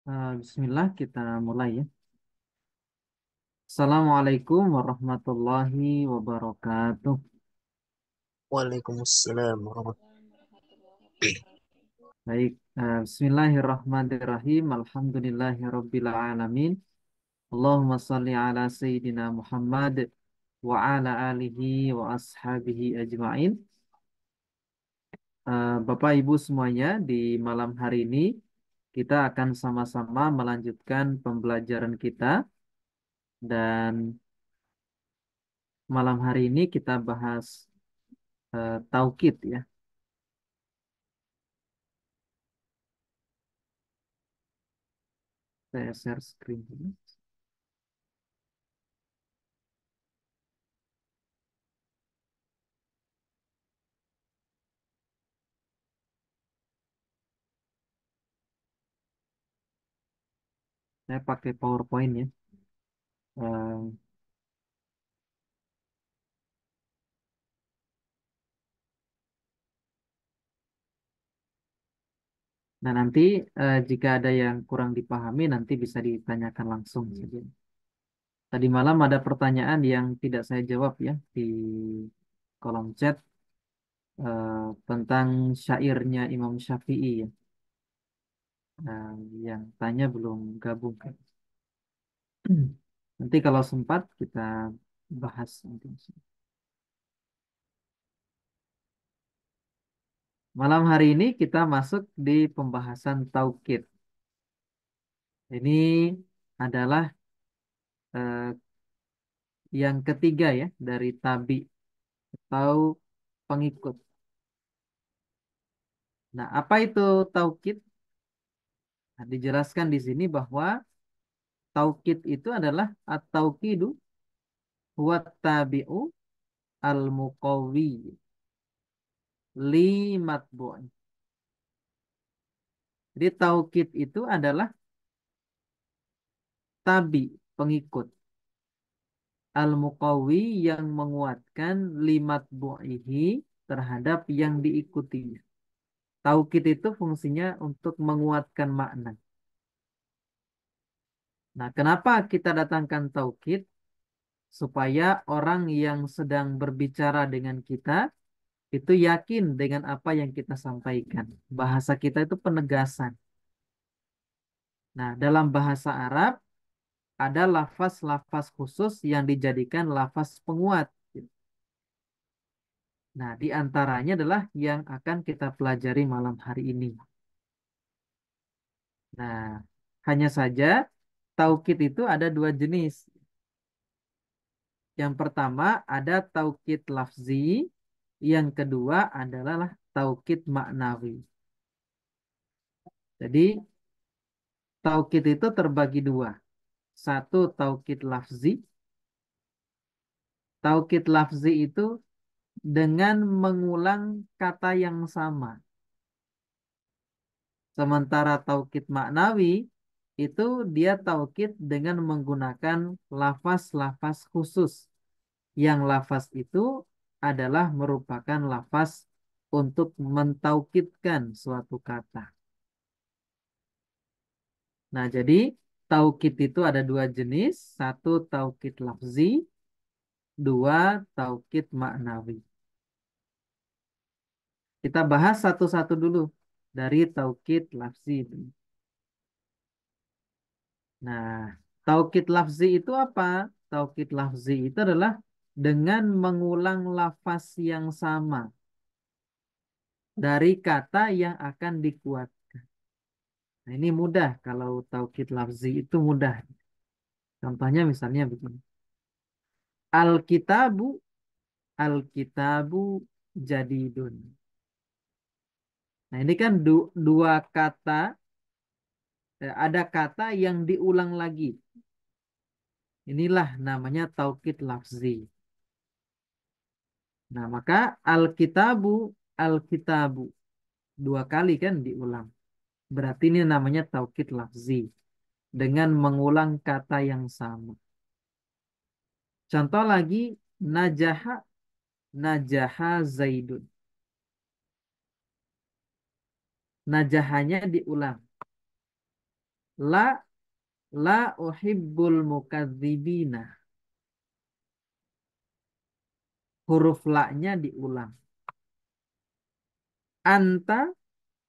Bismillah, kita mulai ya. Assalamualaikum warahmatullahi wabarakatuh. Waalaikumsalam Baik, Bismillahirrahmanirrahim. Alhamdulillahirabbil alamin. Allahumma shalli ala sayyidina Muhammad wa ala alihi wa ashabihi ajmain. Bapak Ibu semuanya, di malam hari ini kita akan sama-sama melanjutkan pembelajaran kita, dan malam hari ini kita bahas tauhid ya. Saya share screen dulu. Saya pakai PowerPoint ya. Eh, Nah, nanti jika ada yang kurang dipahami nanti bisa ditanyakan langsung saja. Tadi malam ada pertanyaan yang tidak saya jawab ya di kolom chat, tentang syairnya Imam Syafi'i ya. Yang tanya belum gabung kan. Nanti kalau sempat kita bahas nanti. Malam hari ini kita masuk di pembahasan tauhid. Ini adalah eh, yang ketiga ya dari tabi atau pengikut. Nah, apa itu tauhid? Nah, dijelaskan di sini bahwa tauhid itu adalah at-tauqidu huwa tabi'u al-muqawwi li matbu'in. Jadi tauhid itu adalah tabi, pengikut, al-muqawwi yang menguatkan li matbu'ihi terhadap yang diikutinya. Tauhid itu fungsinya untuk menguatkan makna. Nah, kenapa kita datangkan tauhid? Supaya orang yang sedang berbicara dengan kita itu yakin dengan apa yang kita sampaikan. Bahasa kita itu penegasan. Nah, dalam bahasa Arab ada lafaz-lafaz khusus yang dijadikan lafaz penguat. Nah, di antaranya adalah yang akan kita pelajari malam hari ini. Nah, hanya saja taukid itu ada dua jenis. Yang pertama ada taukid lafzi, yang kedua adalah taukid maknawi. Jadi taukid itu terbagi dua. Satu taukid lafzi. Taukid lafzi itu dengan mengulang kata yang sama. Sementara taukid maknawi itu dia taukid dengan menggunakan lafaz-lafaz khusus. Yang lafaz itu adalah merupakan lafaz untuk mentaukidkan suatu kata. Nah, jadi taukid itu ada dua jenis. Satu taukid lafzi, dua taukid maknawi. Kita bahas satu-satu dulu dari taukid lafzi itu. Nah, taukid lafzi itu apa? Taukid lafzi itu adalah dengan mengulang lafaz yang sama dari kata yang akan dikuat. Nah, ini mudah kalau taukid lafzi itu mudah. Contohnya misalnya begini. Alkitabu, alkitabu jadidun. Nah, ini kan dua kata, ada kata yang diulang lagi. Inilah namanya taukid lafzi. Nah, maka alkitabu, alkitabu. Dua kali kan diulang. Berarti ini namanya taukid lafzi. Dengan mengulang kata yang sama. Contoh lagi, najaha, najaha zaidun. Najahanya diulang. La la uhibbul mukadzibina. Huruf la-nya diulang. Anta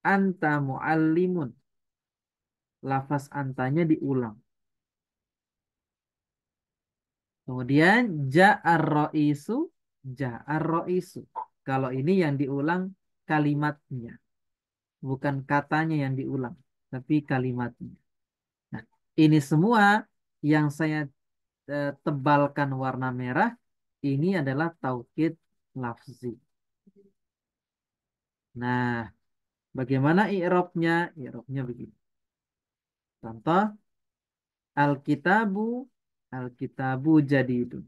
anta muallimun. Lafaz antanya diulang. Kemudian ja'ar ro'isu, ja'ar ro'isu. Kalau ini yang diulang kalimatnya, bukan katanya yang diulang, tapi kalimatnya. Nah, ini semua yang saya tebalkan warna merah, ini adalah taukid lafzi. Nah, bagaimana i'rabnya? I'rabnya begini. Contoh, Alkitabu, Alkitabu jadi itu.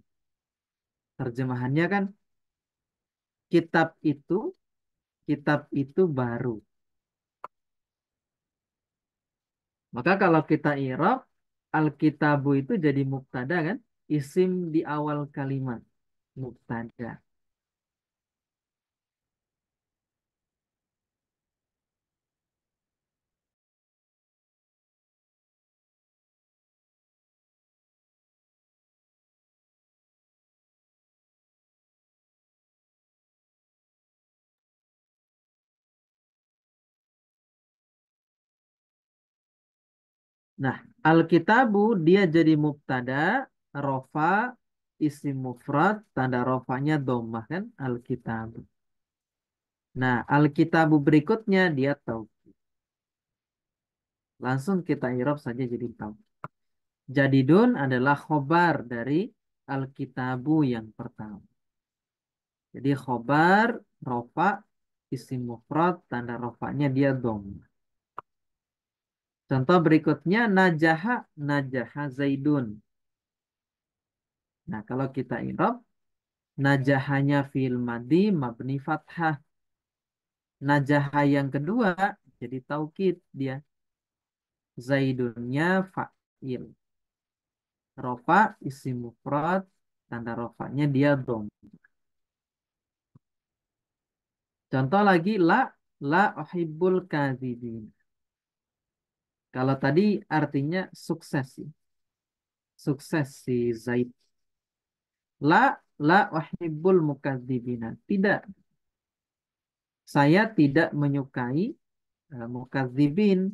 Terjemahannya kan kitab itu, kitab itu baru. Maka kalau kita i'rab, Alkitabu itu jadi mubtada kan? Isim di awal kalimat. Mubtada. Nah, Alkitabu dia jadi mubtada, rofa, isim mufrad, tanda rofanya dhammah kan? Alkitabu. Nah, Alkitabu berikutnya dia tahu. Langsung kita i'rab saja jadi tahu. Jadidun adalah khobar dari Alkitabu yang pertama. Jadi khobar, rofa, isim mufrad, tanda rofanya dia dhammah. Contoh berikutnya najaha, najaha Zaidun. Nah, kalau kita i'rab, najahanya fi'il madhi mabni fathah. Najaha yang kedua jadi taukid dia. Zaidunnya fa'il. Rofa isim mufrad, tanda rofanya dia dom. Contoh lagi la uhibbul kadzibin. Kalau tadi artinya sukses sih. Sukses si Zaid. La uhibbul mukadzibina. Tidak, saya tidak menyukai mukadzibin,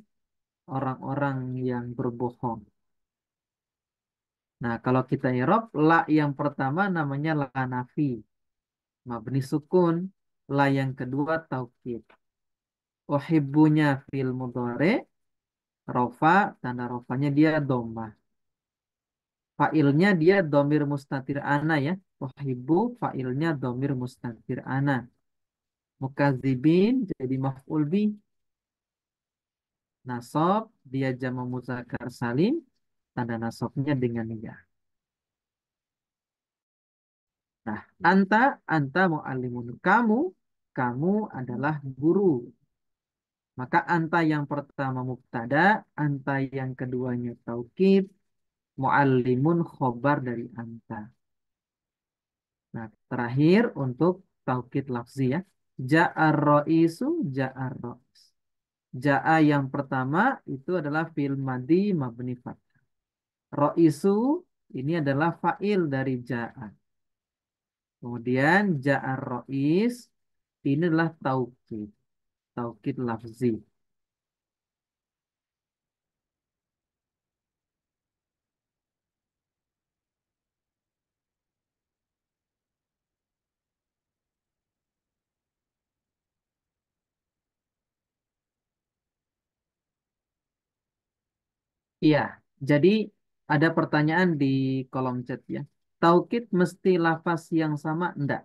orang-orang yang berbohong. Nah, kalau kita i'rab, la yang pertama namanya la nafi, mabni sukun. La yang kedua taukid. Uhibbunya fil mudhari, rofa, tanda rofanya dia dhammah. Fa'ilnya dia domir mustatir ana ya. Uhibbu fa'ilnya domir mustatir ana. Mukadzibin jadi maf'ul bi. Nasab dia jama muzakkar salim, tanda nasabnya dengan ya. Nah, anta mu'allimun. Kamu adalah guru. Maka anta yang pertama mubtada, anta yang keduanya taukid, mu'allimun khobar dari anta. Nah, terakhir untuk taukid lafzi ya. Ja'ar ro'isu, ja'ar ro'is. Ja'a yang pertama itu adalah fi'il madhi mabni fathah. Ro'isu ini adalah fa'il dari ja'a. Kemudian ja'ar ro'is ini adalah taukid. Taukid lafzi. Iya, jadi ada pertanyaan di kolom chat ya. Taukid mesti lafaz yang sama? Enggak.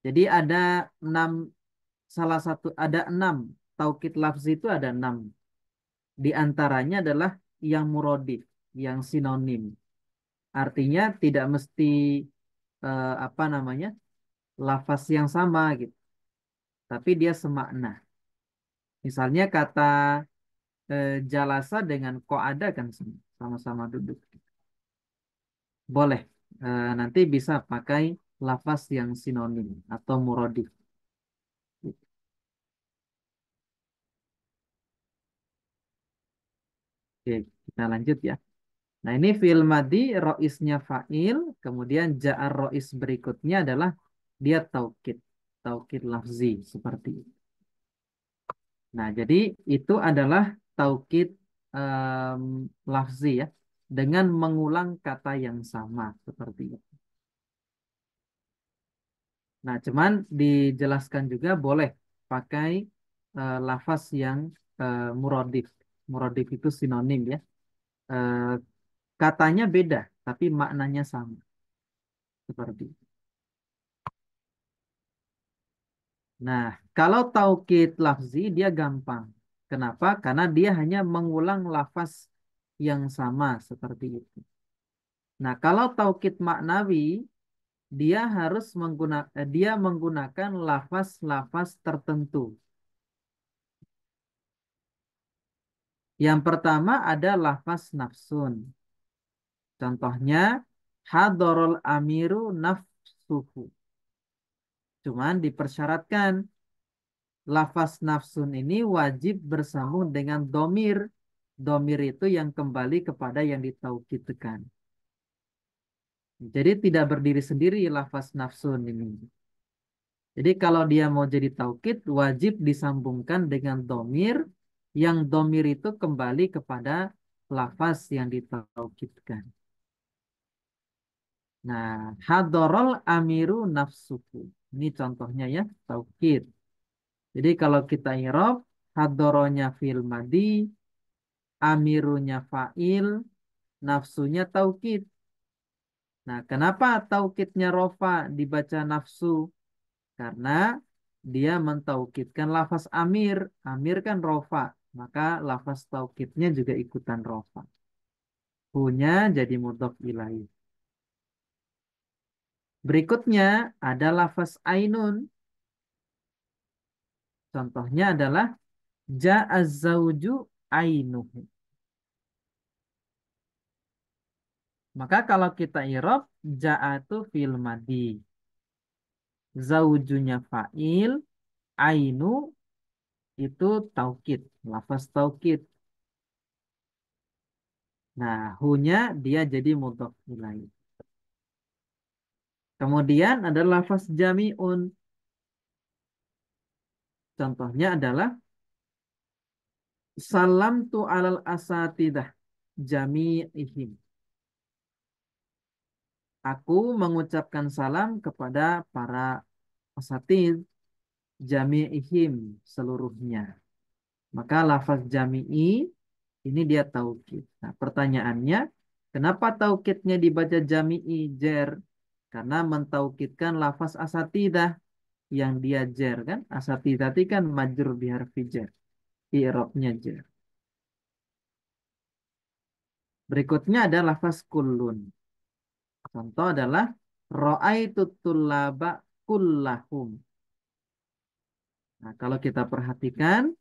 Jadi ada enam, salah satu ada enam. Taukid lafzi itu ada enam. Di antaranya adalah yang murodif, yang sinonim. Artinya tidak mesti apa namanya lafaz yang sama gitu, tapi dia semakna. Misalnya kata jalasa dengan ada kan sama-sama duduk. Boleh. Nanti bisa pakai lafaz yang sinonim atau murodif. Oke, kita lanjut ya. Nah, ini fi'il madi roisnya fa'il, kemudian ja'ar rois berikutnya adalah dia taukid. Taukid lafzi seperti itu. Nah, jadi itu adalah taukid em, lafzi ya, dengan mengulang kata yang sama seperti itu. Nah, cuman dijelaskan juga boleh pakai lafaz yang muradif. Muradif itu sinonim ya. Eh, Katanya beda, tapi maknanya sama seperti itu. Nah, kalau taukid lafzi dia gampang. Kenapa? Karena dia hanya mengulang lafaz yang sama seperti itu. Nah, kalau taukid maknawi dia menggunakan lafaz-lafaz tertentu. Yang pertama ada lafaz nafsun. Contohnya hadorol amiru nafsuhu. Cuman dipersyaratkan lafaz nafsun ini wajib bersambung dengan domir. Domir itu yang kembali kepada yang ditaukidkan. Jadi tidak berdiri sendiri lafaz nafsun ini. Jadi kalau dia mau jadi taukid, wajib disambungkan dengan domir, yang domir itu kembali kepada lafaz yang ditaukidkan. Nah, hadorol amiru nafsuku. Ini contohnya ya, taukid. Jadi kalau kita irob, hadoronya fil madi, amirunya fa'il, nafsunya taukid. Nah, kenapa taukidnya rofa dibaca nafsu? Karena dia mentaukidkan lafaz amir. Amir kan rofa. Maka lafaz taukidnya juga ikutan rofa. Punya jadi mudhof ilaih. Berikutnya ada lafaz ainun. Contohnya adalah ja'az zauju ainuhu. Maka kalau kita irob, ja'a itu fil madi. Zaujunya fa'il, ainu itu taukid, lafaz taukid. Nah, hunya dia jadi mudhof ilaih. Kemudian ada lafaz jami'un. Contohnya adalah salam tu alal asatidah jami'ihim. Aku mengucapkan salam kepada para asatid jami'ihim seluruhnya. Maka lafaz jami'i ini dia taukid. Nah, pertanyaannya, kenapa taukidnya dibaca jami'i jer? Karena mentaukidkan lafaz asatidah yang dia jer kan? Asatidah itu kan majrur biharfi jer. I'rabnya jer. Berikutnya ada lafaz kullun. Contoh adalah ra'aitu tullaba kullahum. Nah, kalau kita perhatikan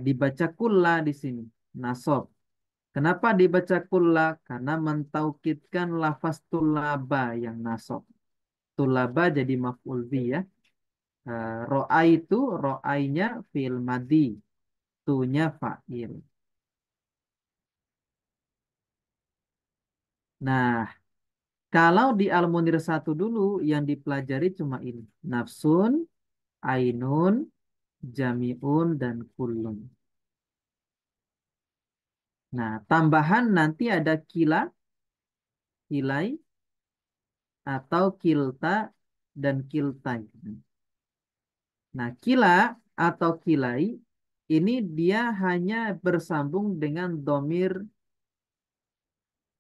dibaca kulla di sini, nasab. Kenapa dibaca kulla? Karena mentaukidkan lafaz tulaba yang nasab. Tulaba jadi maf'ul bi ya. Ro'aitu, ro'ainya fi'il madi. Tunya fa'il. Nah, kalau di Al-Munir 1 dulu yang dipelajari cuma ini. Nafsun, ainun, jami'un, dan kullun. Nah, tambahan nanti ada kila, kilai, atau kilta, dan kiltai. Nah, kila atau kilai ini dia hanya bersambung dengan domir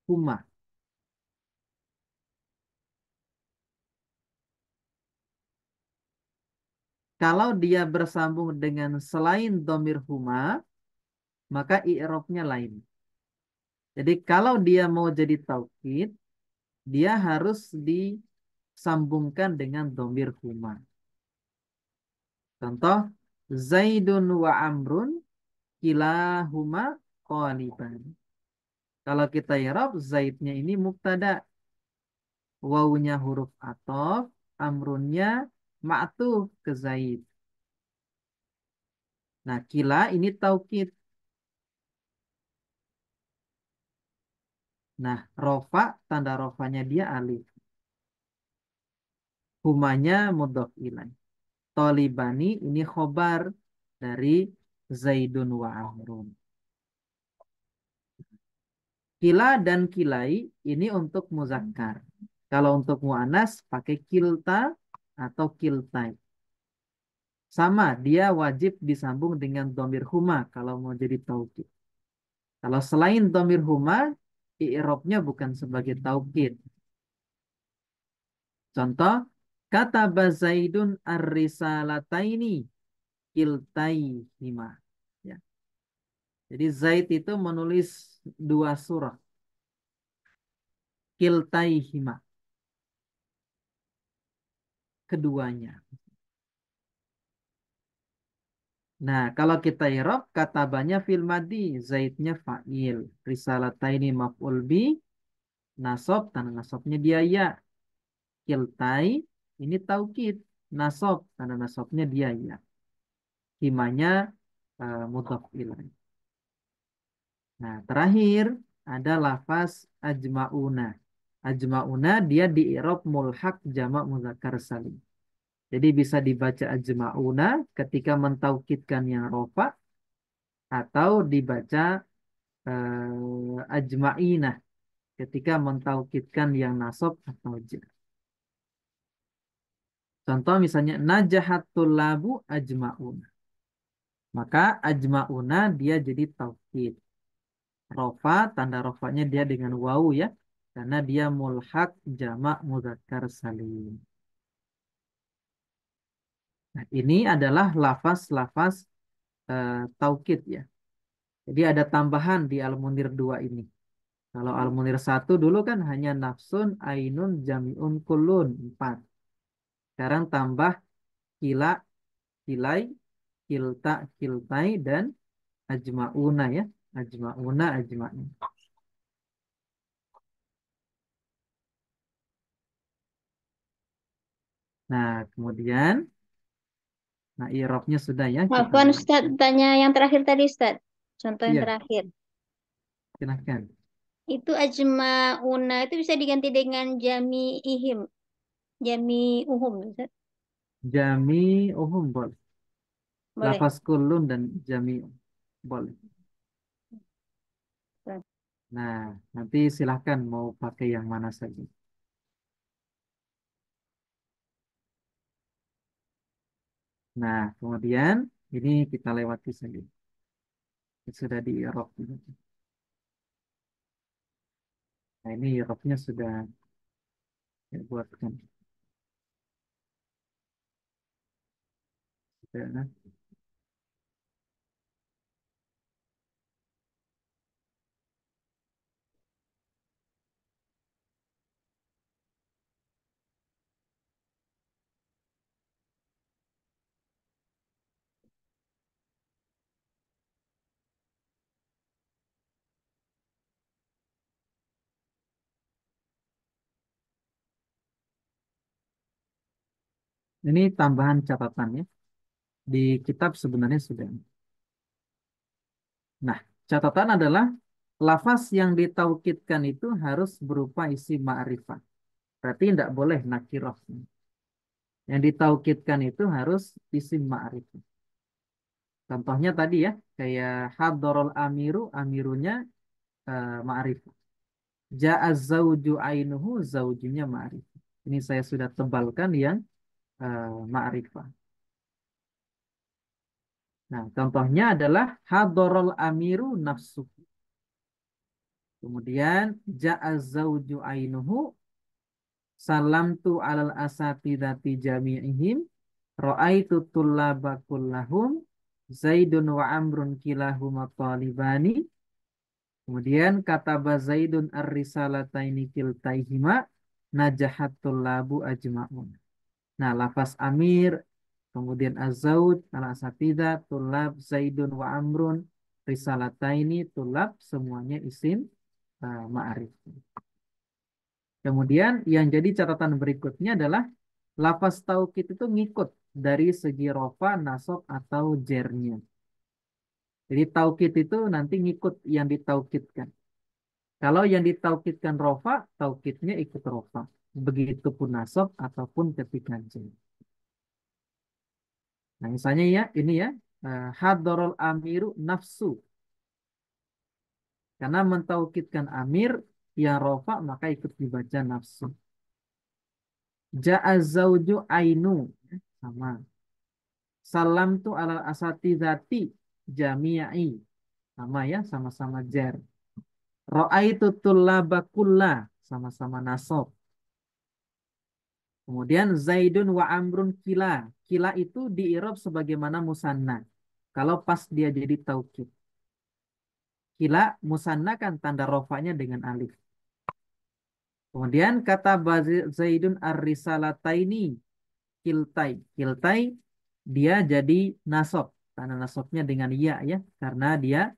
huma. Kalau dia bersambung dengan selain domir huma, maka i'rabnya lain. Jadi kalau dia mau jadi taukid, dia harus disambungkan dengan domir huma. Contoh, Zaidun wa Amrun kilahuma qaliban. Kalau kita i'rab, Zaidnya ini mubtada, wawunya huruf athof, amrunnya ma'tuf ke Zaid. Nah, kila ini taukid. Nah, rofa, tanda rofanya dia alif. Humanya mudhof ilaih. Tolibani ini khobar dari Zaidun wa Amrun. Kila dan kilai ini untuk muzakkar. Kalau untuk mu'anas pakai kilta atau kiltai. Sama, dia wajib disambung dengan domir huma kalau mau jadi taukid. Kalau selain domir huma, i'robnya bukan sebagai taukid. Contoh, kata Zaidun ar-risalataini kiltaihima. Ya. Jadi Zaid itu menulis dua surah. Kiltaihima. Keduanya. Nah, kalau kita irob, katabanya fil madi, Zaidnya fa'il. Risalataini maf'ul bi, nasob, tanda nasobnya dia ya. Kiltai, ini taukid. Nasob, tanda nasobnya dia ya. Himanya mudhof ilaih. Nah, terakhir ada lafaz ajma'una. Ajma'una dia di i'rab mulhaq jamak muzakkar salim. Jadi bisa dibaca ajma'una ketika mentaukidkan yang rofa atau dibaca ajma'inah ketika mentaukidkan yang nasab atau jar. Contoh misalnya najahatul labu ajma'una. Maka ajma'una dia jadi taukid. Rofa, tanda rofanya dia dengan wawu ya. Karena dia mulhaq jamak mudzakkar salim. Nah, ini adalah lafaz-lafaz taukid ya. Jadi ada tambahan di Al-Munir 2 ini. Kalau Al-Munir 1 dulu kan hanya nafsun, ainun, jami'un, kulun. 4. Sekarang tambah kila, kilai, kilta, kiltai, dan ajma'una ya. Ajma'una, ajma'in. Nah, kemudian, nah i'rabnya sudah ya. Kita Afwan lewat. Ustaz, tanya yang terakhir tadi Ustaz. Contoh yang Iya, terakhir. silahkan. Itu ajma'una itu bisa diganti dengan jami ihim. Jami uhum Ustaz. Jami uhum boleh. Boleh. Lafaz kulun dan jami boleh. Nah, nanti silahkan mau pakai yang mana saja. Nah, kemudian ini kita lewati saja. Sudah di i'rab juga. Nah, ini i'rabnya sudah saya buatkan. Sudah. Ini tambahan catatan ya. Di kitab sebenarnya sudah. Nah, catatan adalah lafaz yang ditaukidkan itu harus berupa isi ma'rifat. Berarti tidak boleh nakiroh. Yang ditaukidkan itu harus isim ma'rifat. Contohnya tadi ya, kayak hadorol amiru, amirunya ma'rifat. Ja'az zauju ainuhu, zaujunya ma'rifat. Ini saya sudah tebalkan yang ma'rifat. Nah, contohnya adalah hadorol amiru nafsu. Kemudian ja'az zauju ainuhu, salamtu alal asatidati jami'ihim, ra'aitu tullaba kullahum, Zaidun wa Amrun kilahuma talibani. Kemudian kata Zaidun ar-risalataini kiltaihima, najahatul labu ajma'un. Nah, lafaz amir, kemudian az-zawj, al-asatidah, tulab, Zaidun wa Amrun, risalataini, tulab, semuanya isim ma'arif. Kemudian yang jadi catatan berikutnya adalah lafaz taukid itu ngikut dari segi rofa, nasab, atau jernya. Jadi taukid itu nanti ngikut yang ditaukidkan. Kalau yang ditaukidkan rofa, taukidnya ikut rofa. Begitupun nasab ataupun ketika jem. Nah, misalnya ya, ini ya, hadorol amiru nafsu. Karena mentaukidkan amir yang rofa, maka ikut dibaca nafsu. Ja'a zauju ainu. Ya, sama. Salam tu alal asatidati jami'i. Sama ya, sama-sama jar. Ra'aitu tullaba kulla. Sama-sama nasab. Kemudian Zaidun wa Amrun kila. Kila itu diirob sebagaimana musanna. Kalau pas dia jadi taukid. Kila musanna kan tanda rofanya dengan alif. Kemudian kata Zaidun ar-risalataini kiltai. Kiltai dia jadi nasab. Tanda nasabnya dengan ya ya. Karena dia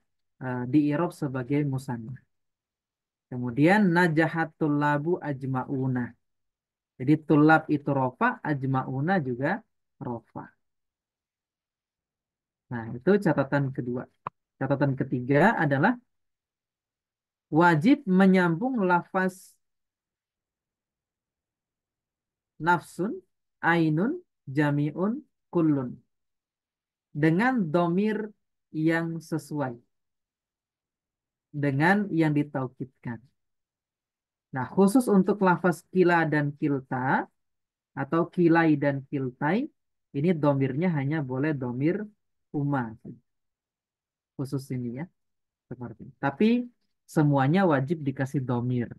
diirob sebagai musanna. Kemudian najahatul labu ajma'una. Jadi tulab itu rofa, ajma'una juga rofa. Nah, itu catatan kedua. Catatan ketiga adalah wajib menyambung lafaz nafsun, ainun, jami'un, kullun dengan domir yang sesuai dengan yang ditaukidkan. Nah, khusus untuk lafaz kila dan kilta atau kilai dan kiltai, ini domirnya hanya boleh domir umma. Khusus ini ya. Seperti itu. Tapi semuanya wajib dikasih domir.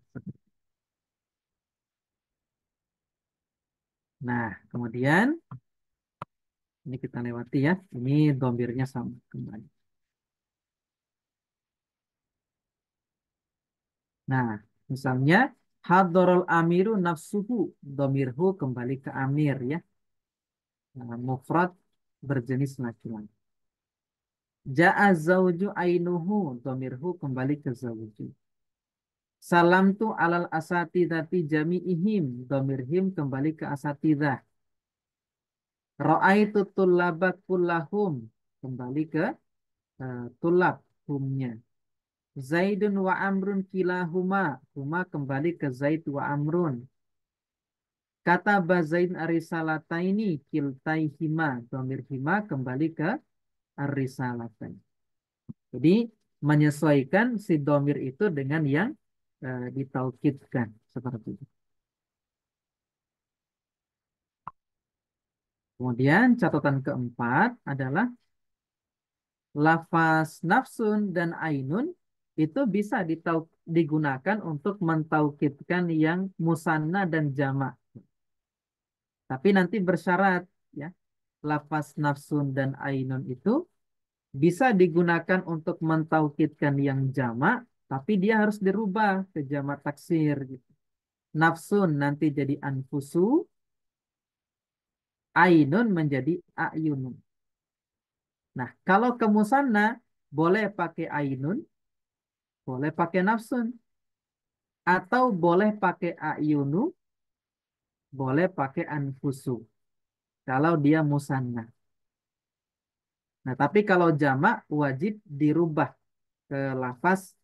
Nah, kemudian ini kita lewati ya. Ini domirnya sama kembali. Nah, misalnya hadorol amiru nafsuhu. Domirhu kembali ke amir ya. Nah, mufrad berjenis laki-laki. Ja'a zauju ainuhu. Domirhu kembali ke zauju. Salam tu alal asatidati jami'ihim. Domirhim kembali ke asatidah. Ra'aitu tullaba kullahum. Kembali ke tulab humnya. Zaidun wa Amrun kilahuma. Huma kembali ke Zaid wa Amrun. Kata Bazain arisalataini kiltaihima. Domir hima kembali ke arisalatain. Jadi menyesuaikan si domir itu dengan yang ditaukidkan. Seperti itu. Kemudian catatan keempat adalah lafaz nafsun dan ainun itu bisa digunakan untuk mentaukidkan yang musanna dan jamak. Tapi nanti bersyarat ya. Lafaz nafsun dan ainun itu bisa digunakan untuk mentaukidkan yang jamak, tapi dia harus dirubah ke jamak taksir gitu. Nafsun nanti jadi anfusu, ainun menjadi ayunun. Nah, kalau ke musanna boleh pakai ainun, boleh pakai nafsun, atau boleh pakai ayunu, boleh pakai anfusu. Kalau dia musanna. Nah, tapi kalau jamak wajib dirubah ke lafaz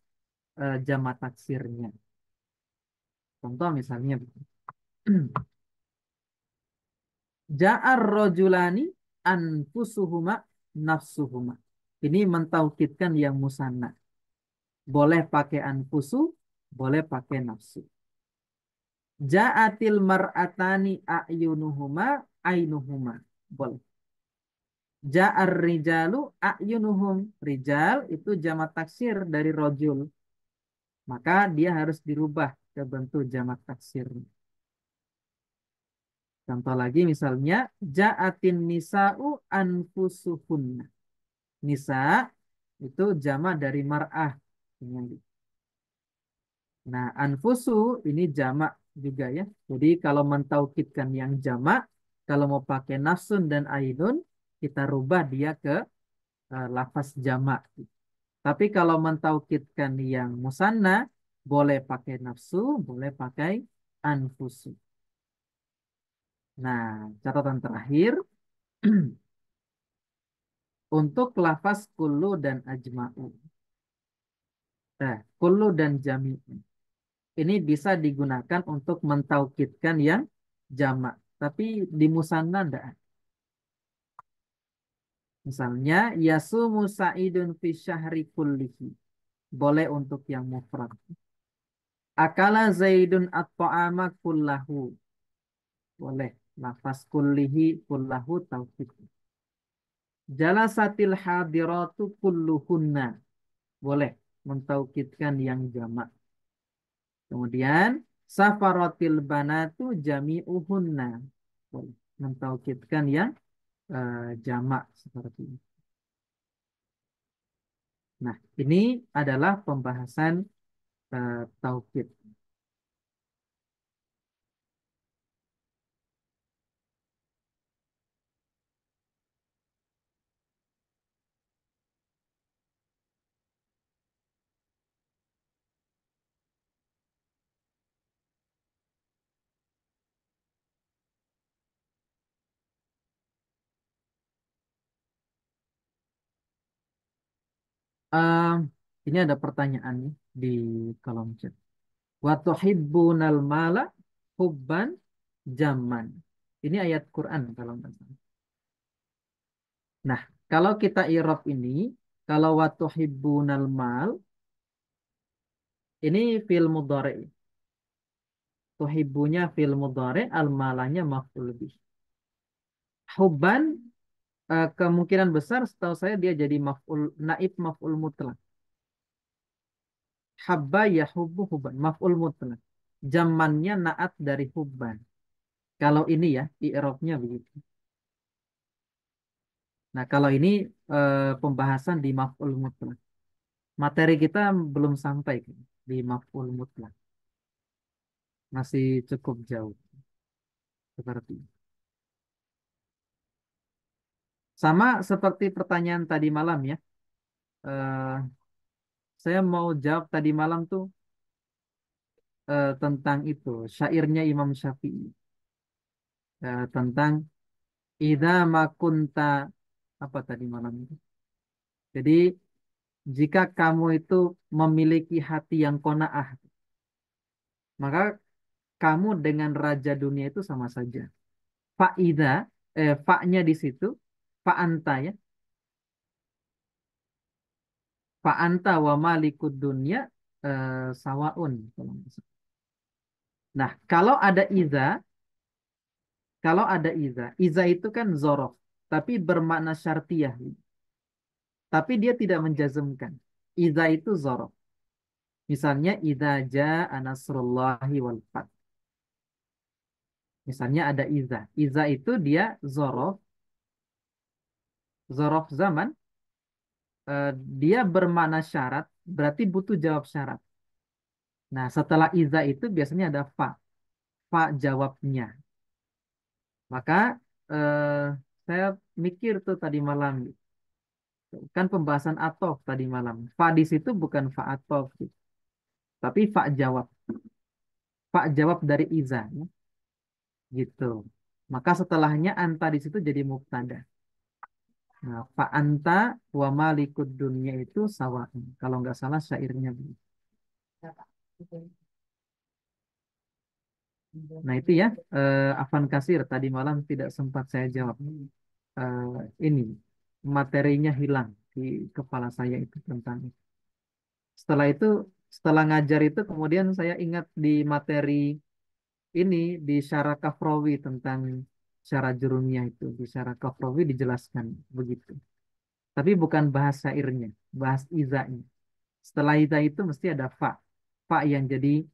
jamak taksirnya. Contoh misalnya Ja'ar rojulani anfusuhuma nafsuhuma. Ini mentaukidkan yang musanna. Boleh pakai anfusu, boleh pakai nafsu. Ja'atil mar'atani a'yunuhuma ainuhuma. Boleh. Ja'ar rijalu a'yunuhum. Rijal itu jamak taksir dari rojul. Maka dia harus dirubah ke bentuk jamak taksir. Contoh lagi misalnya ja'atin nisa'u anfusuhunna. Nisa itu jamak dari mar'ah. Nah, anfusu ini jamak juga ya. Jadi kalau mentaukidkan yang jamak, kalau mau pakai nafsun dan ainun, kita rubah dia ke lafaz jamak. Tapi kalau mentaukidkan yang musanna, boleh pakai nafsu, boleh pakai anfusu. Nah, catatan terakhir, untuk lafaz kullu dan ajma'u. Nah, kullu dan jami'un. Ini bisa digunakan untuk mentaukidkan yang jamak. Tapi di musanna enggak. Misalnya, yasumu sa'idun fi syahri kullihi. Boleh untuk yang mufrad. Akala zaidun at-ta'ama kullahu. Boleh. Lafaz kullihi kullahu taukid. Jalasatil hadiratu kulluhunna. Boleh mentaukidkan yang jamak. Kemudian safaratil banatu jami'uhunna. Boleh mentaukidkan yang jamak seperti ini. Nah, ini adalah pembahasan taukid. Eh, ini ada pertanyaan nih di kolom chat. Wa tuhibbunal mala hubban jamman. Ini ayat Quran kalau nggak salah. Nah, kalau kita irob ini, kalau wa tuhibbunal mal, ini fil mudhari. Tuhibbunya fil mudhari, al malanya maf'ul bih. Hubban kemungkinan besar setahu saya dia jadi maf'ul naib maf'ul mutlak. Habba ya hubbu hubban maf'ul mutlak. Zamannya naat dari hubban. Kalau ini ya i'rabnya begitu. Nah, kalau ini pembahasan di maf'ul mutlak. Materi kita belum sampai di maf'ul mutlak. Masih cukup jauh seperti itu. Sama seperti pertanyaan tadi malam ya. Eh, saya mau jawab tadi malam tuh tentang itu syairnya Imam Syafi'i tentang idza makunta apa tadi malam itu. Jadi jika kamu itu memiliki hati yang qanaah, maka kamu dengan raja dunia itu sama saja. Faida fa-nya di situ fa anta ya. Fa anta wa malikud dunya sawaun kalau nggak salah. Nah, kalau ada iza itu kan zorof, tapi bermakna syartiyah. Tapi dia tidak menjazmkan. Iza itu zorof. Misalnya, idza jaa nasrullahi wal fath. Misalnya ada iza. Iza itu dia zorof zaman. Dia bermakna syarat, berarti butuh jawab syarat. Nah, setelah iza itu biasanya ada fa jawabnya. Maka eh, saya mikir tuh tadi malam, kan pembahasan atof tadi malam. Fa di situ bukan fa atof, tapi fa jawab dari iza, ya, gitu. Maka setelahnya anta di situ jadi mubtada. Nah, fa anta wa malikud dunya itu sama. Kalau nggak salah syairnya begitu. Nah itu ya, Afan Kasir tadi malam tidak sempat saya jawab. Eh, ini materinya hilang di kepala saya itu tentang itu. Setelah itu, setelah ngajar itu kemudian saya ingat di materi ini di Syarah Kafrawi tentang syarah jurumiyah itu. Di Syarah Kafrawi dijelaskan begitu. Tapi bukan bahas syairnya, bahas izanya. Setelah iza itu mesti ada fa. Fa yang jadi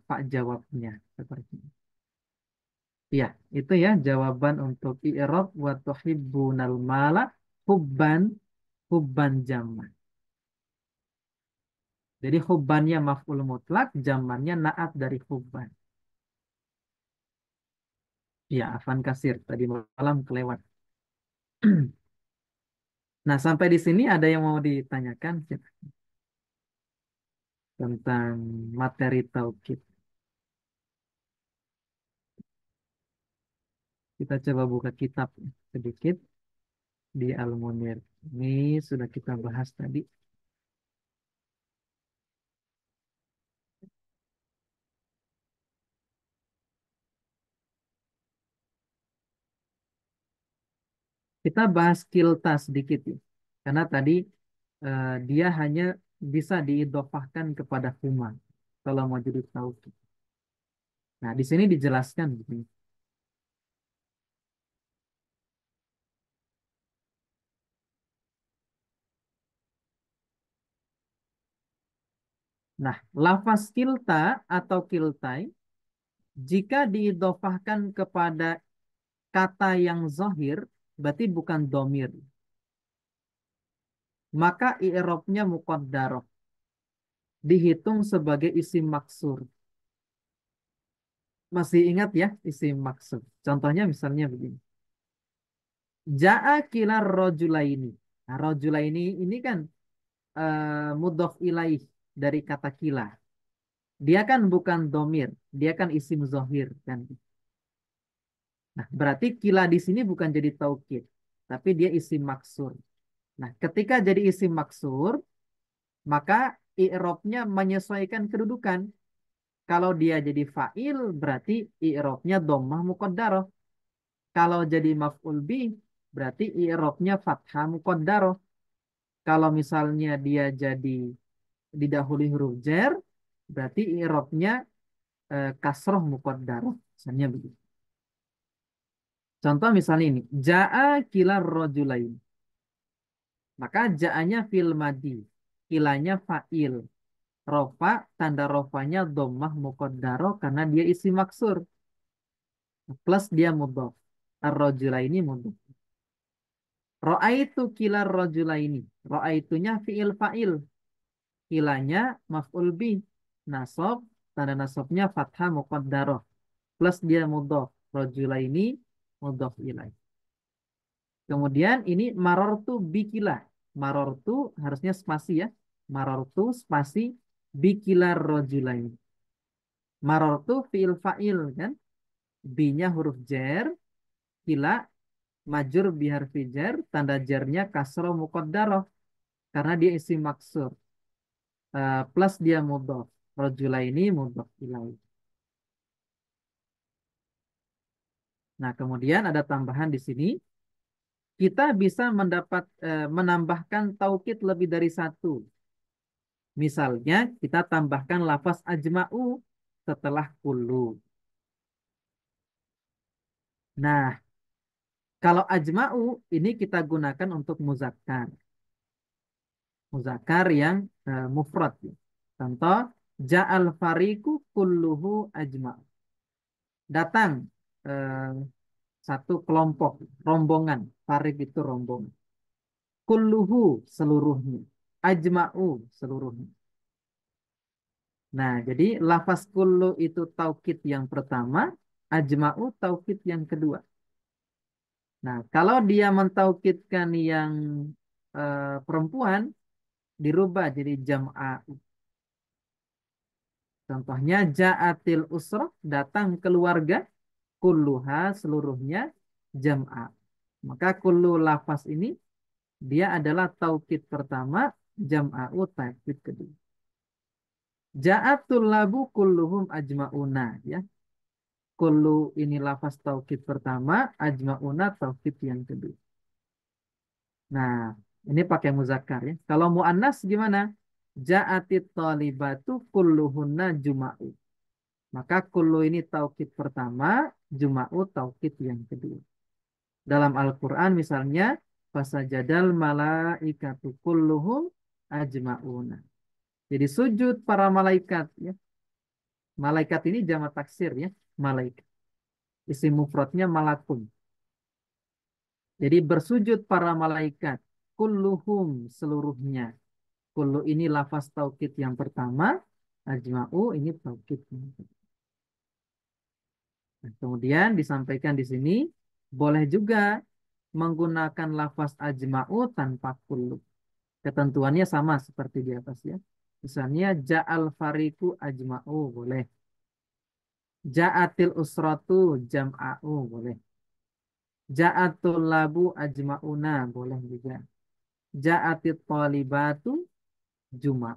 fa jawabnya. Seperti itu. Ya, itu ya jawaban untuk i'rab wa tuhibbunal mala hubban hubban jamman. Jadi hubbannya maf'ul mutlak, jamannya naat dari hubban. Ya, Afan Kasir tadi malam kelewat. Nah, sampai di sini ada yang mau ditanyakan tentang materi tauhid. Kita coba buka kitab sedikit di Al-Munir. Ini sudah kita bahas tadi. Kita bahas kilta sedikit ya. Karena tadi dia hanya bisa diidofahkan kepada huma kalau mau jadi taukid. Nah, di sini dijelaskan begini. Nah, lafaz kilta atau kiltai jika diidofahkan kepada kata yang zohir, berarti bukan domir. Maka i'robnya muqaddarah, dihitung sebagai isim maksur. Masih ingat ya isim maksur? Contohnya misalnya begini. Ja'a kilar rojulaini. Nah, rojulaini ini kan mudhof ilaih dari kata kila. Dia kan bukan domir, dia kan isim zohir kan. Nah, berarti kila di sini bukan jadi taukid, tapi dia isim maksur. Nah, ketika jadi isim maksur, maka i'robnya menyesuaikan kedudukan. Kalau dia jadi fa'il, berarti i'robnya dhammah muqaddarah. Kalau jadi maf'ul bih, berarti i'robnya fathah muqaddarah. Kalau misalnya dia jadi didahului huruf jer, berarti i'robnya kasroh muqaddarah. Misalnya begitu. Contoh misalnya ini, ja'a kilar rojulain. Maka ja'anya fil madi, kilanya fa'il. Rofa, tanda rofanya dhammah muqaddarah karena dia isi maksur. Plus dia mudhof. Ar-rajulaini mudhof. Ra'aitu kilar rajulaini. Ra'aitunya fi'il fa'il. Kilanya maf'ul bi. Nasab, tanda nasabnya fathah muqaddarah. Plus dia mudhof. Rajulaini mudhof ilaih. Kemudian ini marortu bikilah. Marortu harusnya spasi ya. Marortu spasi bikilar rajulaini. Marortu fi'il fa'il kan. B-nya huruf jer. Kila majur biharfi jar. Tanda jarnya kasroh muqaddarah. Karena dia isi maksur. Plus dia mudhof. Rajulaini mudhof ilaih. Nah, kemudian ada tambahan di sini. Kita bisa menambahkan taukid lebih dari satu. Misalnya, kita tambahkan lafaz ajma'u setelah kullu. Nah, kalau ajma'u ini kita gunakan untuk muzakkar. Muzakkar yang mufrad. Contoh, ja'al fariqu kulluhu ajma'u. Datang eh, satu kelompok, rombongan. Farik itu rombongan. Kulluhu seluruhnya. Ajma'u seluruhnya. Nah, jadi lafaz kullu itu taukid yang pertama, ajma'u taukid yang kedua. Nah, kalau dia mentaukidkan yang perempuan, dirubah jadi jam'a. Contohnya ja'atil usrah, datang keluarga, kulluha seluruhnya jam'a. Maka kullu lafaz ini dia adalah taukid pertama, jam'a'u taukid kedua. Ja'atul labu kulluhum ajma'una ya. Kullu ini lafaz taukid pertama, ajma'una taukid yang kedua. Nah, ini pakai muzakkar ya. Kalau muannas gimana? Ja'atit talibatu kulluhunna juma'u. Maka kullu ini taukid pertama, juma'u taukid yang kedua. Dalam Al-Qur'an misalnya fasajadal malaikatu kulluhum ajma'una. Jadi sujud para malaikat ya. Malaikat ini jamak taksir ya, malaikat. Isim mufradnya malakun. Jadi bersujud para malaikat, kulluhum seluruhnya. Kullu ini lafaz taukid yang pertama, ajma'u ini taukid yang kedua. Nah, kemudian disampaikan di sini boleh juga menggunakan lafaz ajma'u tanpa kullu. Ketentuannya sama seperti di atas ya. Misalnya ja'al fariku ajma'u boleh. Ja'atil usratu jam'a'u boleh. Ja'atul labu ajma'una boleh juga. Ja'atit talibatu juma'.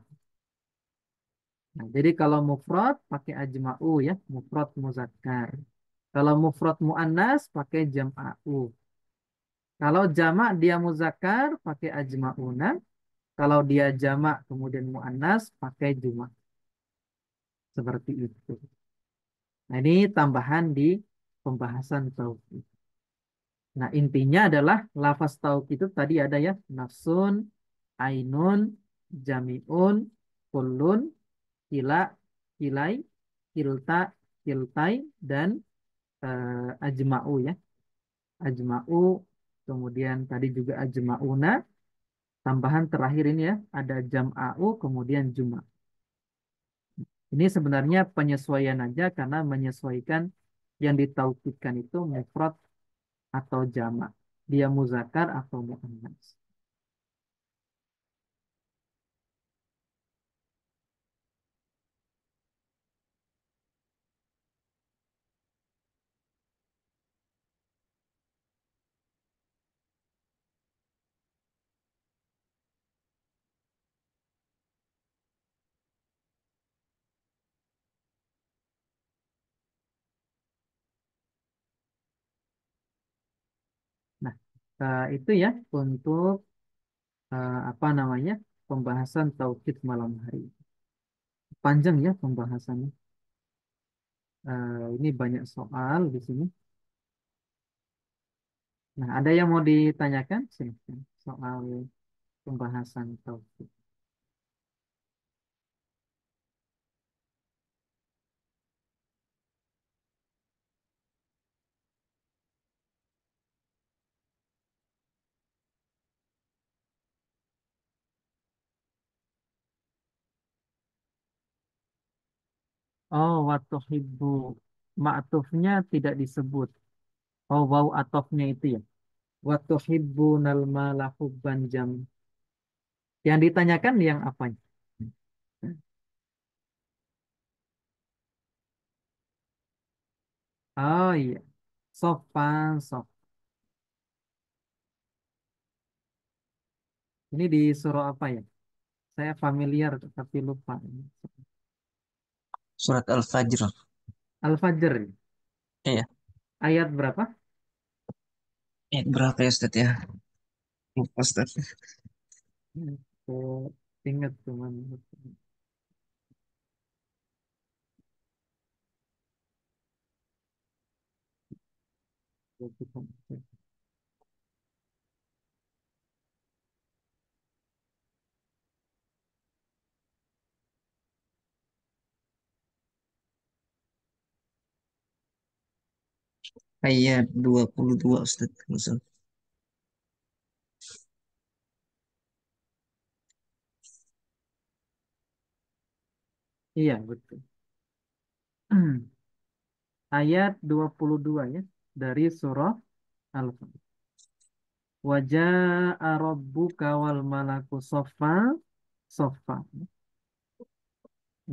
Nah, jadi kalau mufrad pakai ajma'u ya, mufrad muzakkar. Kalau mufrad muannas pakai jam'a'u. Kalau jamak dia muzakkar pakai ajmauna. Kalau dia jamak kemudian muannas pakai juma. Seperti itu. Nah, ini tambahan di pembahasan tauhid. Nah, intinya adalah lafaz tauhid itu tadi ada ya, nafsun, ainun, jami'un, kullun, kila, kilai, kilta, kiltai, dan ajma'u ya. Ajma'u, kemudian tadi juga ajma'una, tambahan terakhir ini ya, ada jam'a'u, kemudian juma'. Ini sebenarnya penyesuaian aja karena menyesuaikan yang ditaukidkan itu mufrad atau jamak. Dia muzakkar atau muannas. Nah, itu ya untuk apa namanya pembahasan tauhid malam hari. Panjang ya pembahasannya. Ini banyak soal di sini. Nah, ada yang mau ditanyakan? Silahkan. Soal pembahasan tauhid. Oh, watuhibbu. Ma'tufnya tidak disebut. Oh, waw atofnya itu ya. Watuhibbunal mala hubban jam. Yang ditanyakan yang apanya? Oh iya. Sopan, sof. Ini di surah apa ya? Saya familiar tapi lupa. Surat Al-Fajr. Al-Fajr. Iya. Ayat berapa? Berapa ya Ustaz ya? Lupa Ustaz. Aku ingat cuman. Ayat 22 Ustaz. Ustaz. Iya, betul. Ayat 22 ya. Dari surah Al-Fajr. Waja'a rabbuka wal malaku soffa soffa.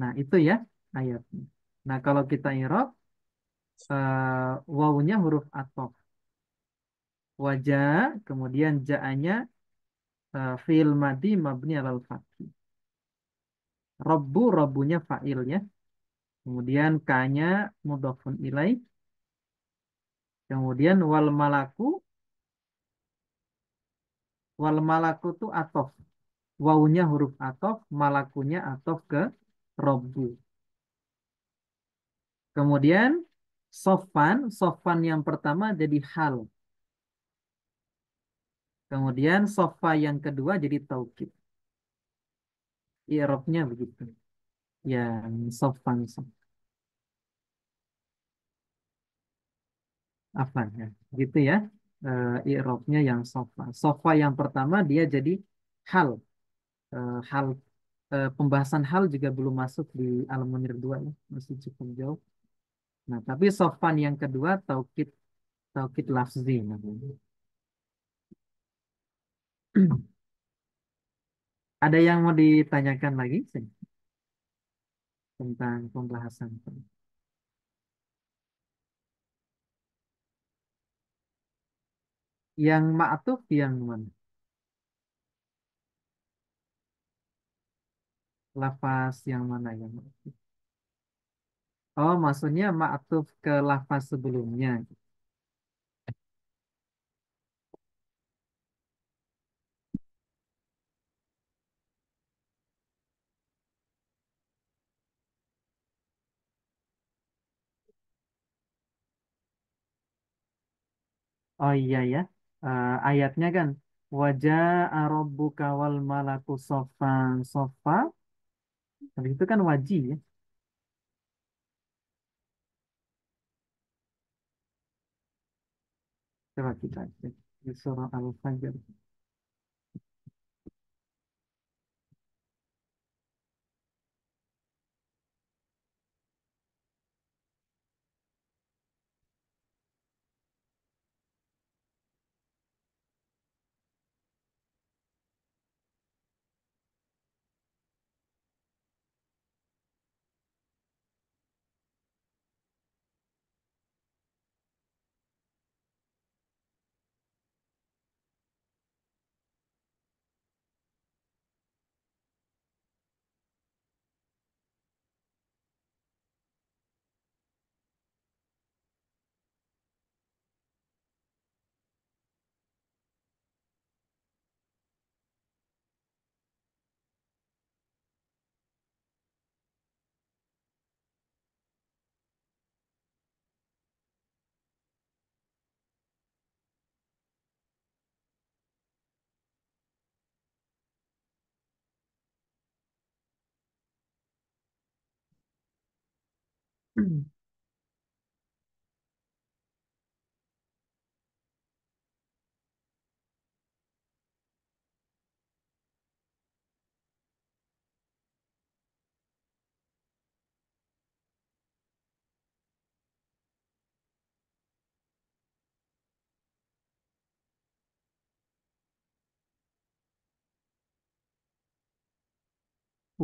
Nah, itu ya ayatnya. Nah, kalau kita i'rab wawunya huruf athof. Wajah, kemudian ja'anya fi'il madi mabni alal fathi. Rabbu, rabbunya fa'ilnya. Kemudian kanya mudhafun ilaih. Kemudian wal malaku tu atof. Wawunya huruf atof, malakunya atof ke robbu. Kemudian sofan yang pertama jadi hal. Kemudian sofa yang kedua jadi taukid. I'rabnya begitu. Yang sofan. Apa ya? Gitu ya. I'rabnya yang sofa. Sofa yang pertama dia jadi hal. Hal pembahasan hal juga belum masuk di Al-Munir 2 ya. Masih cukup jauh. Nah, tapi sofan yang kedua taukid taukid lafzi namanya. Ada yang mau ditanyakan lagi sih tentang pembahasan yang ma'tuf yang mana? Lafaz yang mana yang ma'tuf? Oh, maksudnya ma'tuf ke lafaz sebelumnya. Oh iya ya. Ayatnya kan wajah rabbuka wal malaku soffan soffa. Habis itu kan waji ya. Coba kita cek di surah Al-Fajr.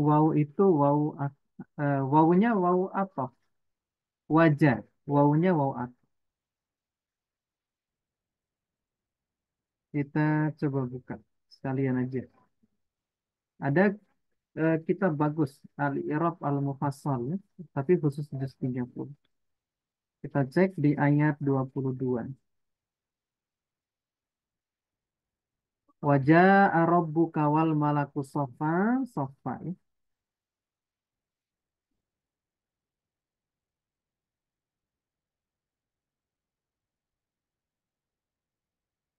Waw itu wawunya waw apa? Wajah. Wawunya waw apa? Kita coba buka sekalian aja. Ada kitab bagus Al-I'rab Al-Mufassal ya, tapi khusus juz 30. Kita cek di ayat 22. Wajah rabbuka wal malaku sofa sofa ya.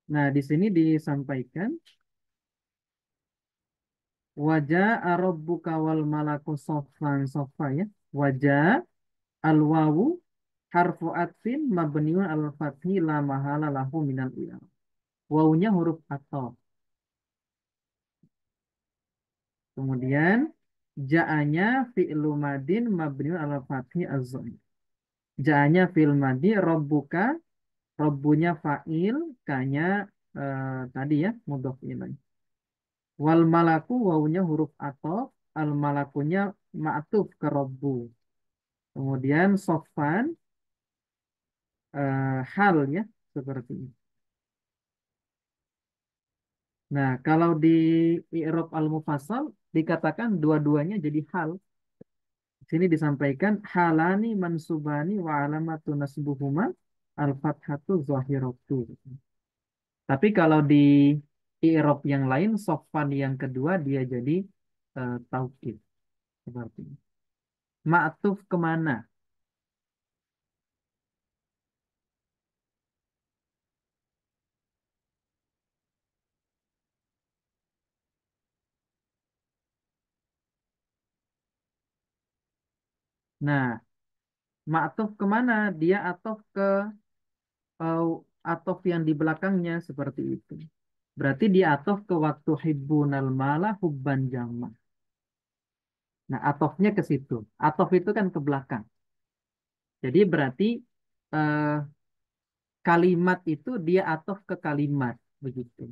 Nah, di sini disampaikan wajah rabbuka wal malaku sofan sofa ya. Wajah al-wawu harfu atfin mabniun al-fathi la mahala lahu minal i'rab. Wawunya huruf ataf. Kemudian ja'anya fi'lu madin mabniun al-fathi az-zahir. Ja'anya fi'il madi rabbuka rabbunya fa'il kanya tadi ya mudhof ilaih. Wal malaku wawunya huruf ataf, al malakunya ma'tuf ke rabbu. Kemudian sofan hal ya seperti ini. Nah, kalau di i'rab al-mufassal dikatakan dua-duanya jadi hal. Di sini disampaikan halani mansubani wa alamatu nasbuhuma al-fathatu zahiratu. Tapi kalau di i'rab yang lain sofan yang kedua dia jadi taukid seperti ini. Ma'tuf kemana? Nah, ma'tuf kemana? Dia atof ke uh, atof yang di belakangnya seperti itu. Berarti dia atof ke waktu hibbunal mala hubban jama. Nah, atofnya ke situ. Atof itu kan ke belakang. Jadi berarti eh, kalimat itu dia atof ke kalimat begitu.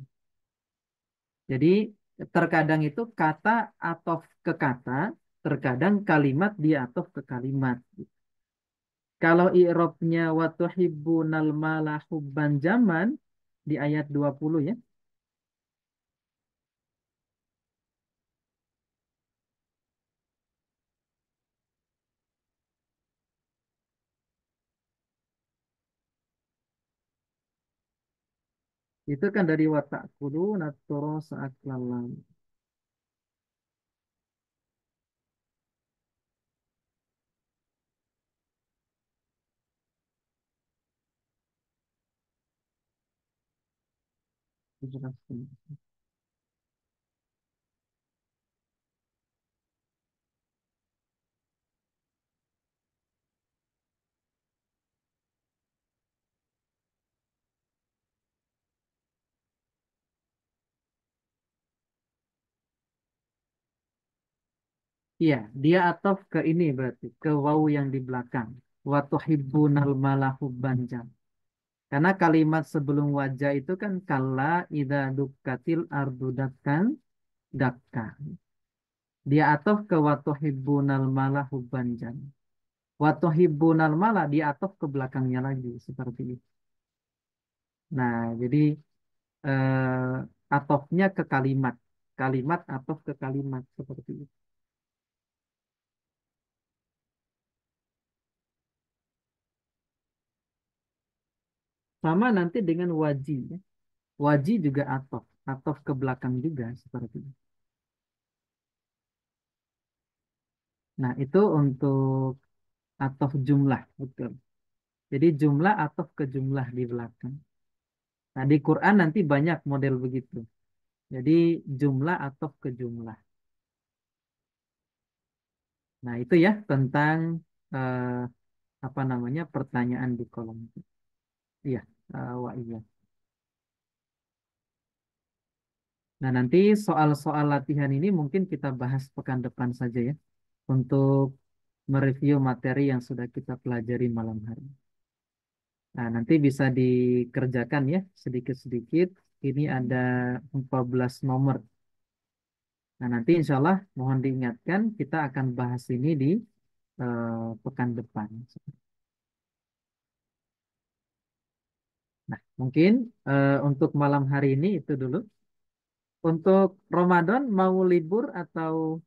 Jadi terkadang itu kata atof ke kata, terkadang kalimat dia atof ke kalimat. Kalau i'rabnya wa tuhibbunal mala hubban jaman di ayat 20 ya. Itu kan dari watak kudu naturo saat lalang. Dijelaskan. Iya, dia ataf ke ini berarti ke wawu yang di belakang. Wa tuhibbunal mala hubban jam. Karena kalimat sebelum wajah itu kan kala idza dukkatil ardu dakkan dakka. Dia ataf ke wa tuhibbunal mala hubban jam. Wa tuhibbunal mala dia ataf ke belakangnya lagi seperti itu. Nah, jadi atofnya ke kalimat. Kalimat atof ke kalimat seperti itu. Sama nanti dengan waji, ya. Waji juga atof. Atof ke belakang juga seperti itu. Nah, itu untuk atof jumlah. Betul. Jadi jumlah atof ke jumlah di belakang. Nah, di Quran nanti banyak model begitu. Jadi jumlah atof ke jumlah. Nah, itu ya tentang eh, apa namanya pertanyaan di kolom itu. Iya, wa iya. Nah, nanti soal-soal latihan ini mungkin kita bahas pekan depan saja ya, untuk mereview materi yang sudah kita pelajari malam hari. Nah, nanti bisa dikerjakan ya, sedikit-sedikit. Ini ada 14 nomor. Nah, nanti insya Allah mohon diingatkan, kita akan bahas ini di pekan depan. Nah, mungkin untuk malam hari ini itu dulu. Untuk Ramadan mau libur atau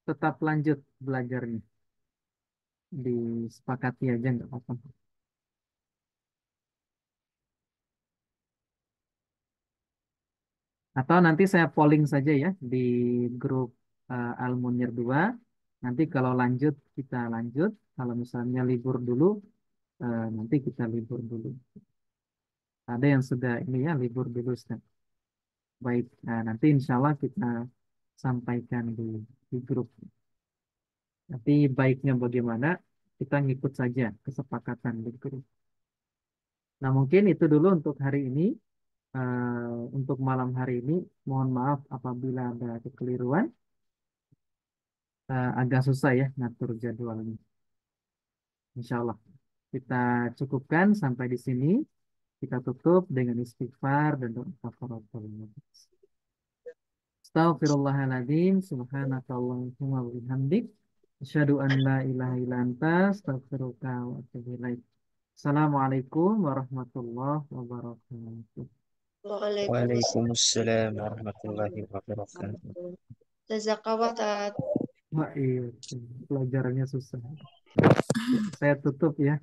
tetap lanjut belajarnya? Disepakati aja nggak apa-apa. Atau nanti saya polling saja ya di grup Al-Munir 2. Nanti kalau lanjut kita lanjut. Kalau misalnya libur dulu, nanti kita libur dulu. Ada yang sudah ini ya libur dulu Ustaz. Baik, nah, nanti insya Allah kita sampaikan di grup. Tapi baiknya bagaimana kita ngikut saja kesepakatan di grup. Nah mungkin itu dulu untuk hari ini. Untuk malam hari ini, mohon maaf apabila ada kekeliruan. Agak susah ya ngatur jadwalnya. Insya Allah kita cukupkan sampai di sini. Kita tutup dengan istighfar dan doa kafaratul majlis. Astaghfirullahaladzim. Subhanakallahumma wa bihamdik. Asyhadu an la ilaha illa anta. Astaghfiruka wa atubu ilaik. Assalamualaikum warahmatullahi wabarakatuh. Waalaikumsalam Waalaikumsalam warahmatullahi wabarakatuh. warahmatullahi wabarakatuh. Jazakallah Tat. Wah, iya, pelajarannya susah. Ya, saya tutup ya.